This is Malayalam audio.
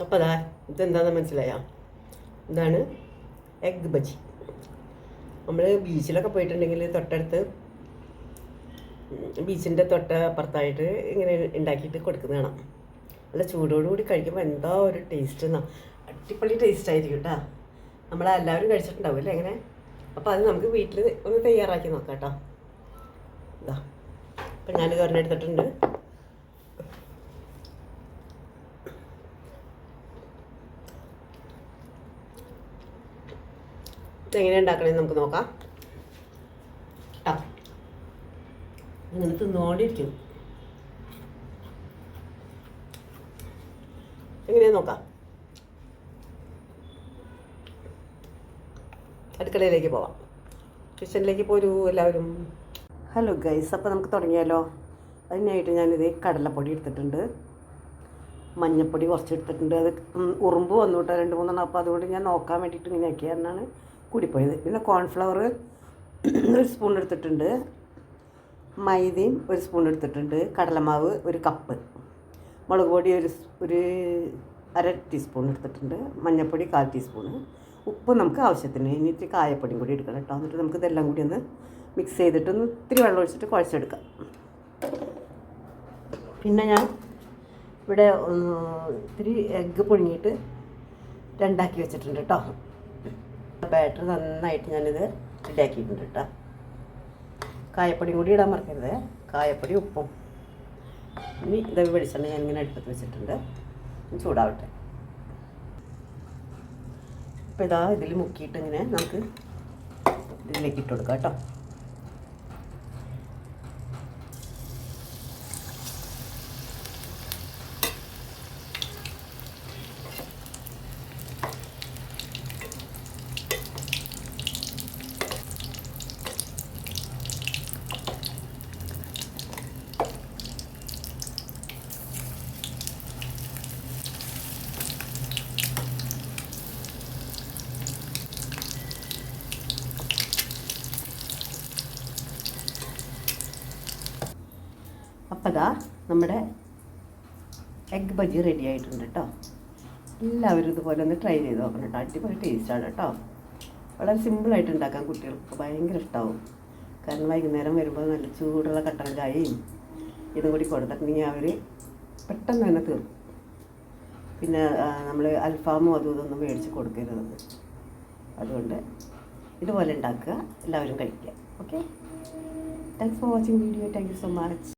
അപ്പോൾ അതാ ഇതെന്താണെന്ന് മനസ്സിലായോ? ഇതാണ് എഗ് ബജി. നമ്മൾ ബീച്ചിലൊക്കെ പോയിട്ടുണ്ടെങ്കിൽ തൊട്ടടുത്ത് ബീച്ചിൻ്റെ തൊട്ടപ്പുറത്തായിട്ട് ഇങ്ങനെ ഉണ്ടാക്കിയിട്ട് കൊടുക്കുന്നത് കാണാം. നല്ല ചൂടോടുകൂടി കഴിക്കുമ്പോൾ എന്താ ഒരു ടേസ്റ്റ് എന്നാ, അടിപൊളി ടേസ്റ്റ് ആയിരിക്കും കേട്ടോ. നമ്മളെല്ലാവരും കഴിച്ചിട്ടുണ്ടാവും അല്ലേ എങ്ങനെ? അപ്പോൾ അത് നമുക്ക് വീട്ടിൽ ഒന്ന് തയ്യാറാക്കി നോക്കാം കേട്ടോ. ഇതാ അപ്പം ഞാനിത് ഒരെണ്ണം എടുത്തിട്ടുണ്ട്. ഇതെങ്ങനെ ഉണ്ടാക്കണമെന്ന് നമുക്ക് നോക്കാം കേട്ടോ. ഇങ്ങനെ തിന്നുകൊണ്ടിരിക്കും. എങ്ങനെയാ നോക്കാം. അടുക്കളയിലേക്ക് പോവാം. കിച്ചണിലേക്ക് പോരൂ എല്ലാവരും. ഹലോ ഗൈസ്, അപ്പോൾ നമുക്ക് തുടങ്ങിയാലോ. അതിനായിട്ട് ഞാനിത് കടലപ്പൊടി എടുത്തിട്ടുണ്ട്, മഞ്ഞൾപ്പൊടി കുറച്ച് എടുത്തിട്ടുണ്ട്. അത് ഉറുമ്പ് വന്നു കേട്ടോ 2-3 അപ്പോൾ അതുകൊണ്ട് ഞാൻ നോക്കാൻ വേണ്ടിയിട്ട് ഇങ്ങനെ ആക്കിയാലാണ് കൂടിപ്പോയത്. പിന്നെ കോൺഫ്ലവർ 1 സ്പൂൺ എടുത്തിട്ടുണ്ട്, മൈദയും 1 സ്പൂൺ എടുത്തിട്ടുണ്ട്, കടലമാവ് 1 കപ്പ്, മുളക് പൊടി ഒരു 1/2 ടീസ്പൂൺ എടുത്തിട്ടുണ്ട്, മഞ്ഞൾപ്പൊടി 1/4 ടീസ്പൂണ്, ഉപ്പ് നമുക്ക് ആവശ്യത്തിന്. എന്നിട്ട് കായപ്പൊടിയും കൂടി എടുക്കണം കേട്ടോ. എന്നിട്ട് നമുക്ക് ഇതെല്ലാം കൂടി ഒന്ന് മിക്സ് ചെയ്തിട്ട് ഒന്ന് ഇത്തിരി വെള്ളം ഒഴിച്ചിട്ട് കുഴച്ചെടുക്കാം. പിന്നെ ഞാൻ ഇവിടെ ഇത്തിരി എഗ്ഗ് പുഴുങ്ങിയിട്ട് 2 വെച്ചിട്ടുണ്ട് കേട്ടോ. ബാറ്റർ നന്നായിട്ട് ഞാനിത് റെഡിയാക്കിയിട്ടുണ്ട് കേട്ടോ. കായപ്പൊടിയും കൂടി ഇടാൻ മറക്കരുത്, കായപ്പൊടി ഉപ്പും. ഇനി ഇത് വെളിച്ചെണ്ണ ഞാൻ ഇങ്ങനെ അടുപ്പത്ത് വെച്ചിട്ടുണ്ട്, ചൂടാവട്ടെ. അപ്പോൾ ഇതാ ഇതിൽ മുക്കിയിട്ട് ഇങ്ങനെ നമുക്ക് ഇതിലേക്ക് ഇട്ട് കൊടുക്കാം കേട്ടോ. അപ്പോൾ ഇതാ നമ്മുടെ എഗ് ബജി റെഡി ആയിട്ടുണ്ട് കേട്ടോ. എല്ലാവരും ഇതുപോലെ ഒന്ന് ട്രൈ ചെയ്ത് നോക്കണം കേട്ടോ. അടിപൊളി ടേസ്റ്റാണ് കേട്ടോ. വളരെ സിമ്പിളായിട്ട് ഉണ്ടാക്കാൻ കുട്ടികൾക്ക് ഭയങ്കര ഇഷ്ടമാവും. കാരണം വൈകുന്നേരം വരുമ്പോൾ നല്ല ചൂടുള്ള കട്ടൻ ചായയും ഇതും കൂടി കൊടുത്തിട്ടുണ്ടെങ്കിൽ അവർ പെട്ടെന്ന് തന്നെ തീർക്കും. പിന്നെ നമ്മൾ അൽഫാമും അതും ഇതൊന്നും മേടിച്ച് കൊടുക്കരുത്. അതുകൊണ്ട് ഇതുപോലെ ഉണ്ടാക്കുക, എല്ലാവരും കഴിക്കുക. Okay, thanks for watching video. Thank you so much.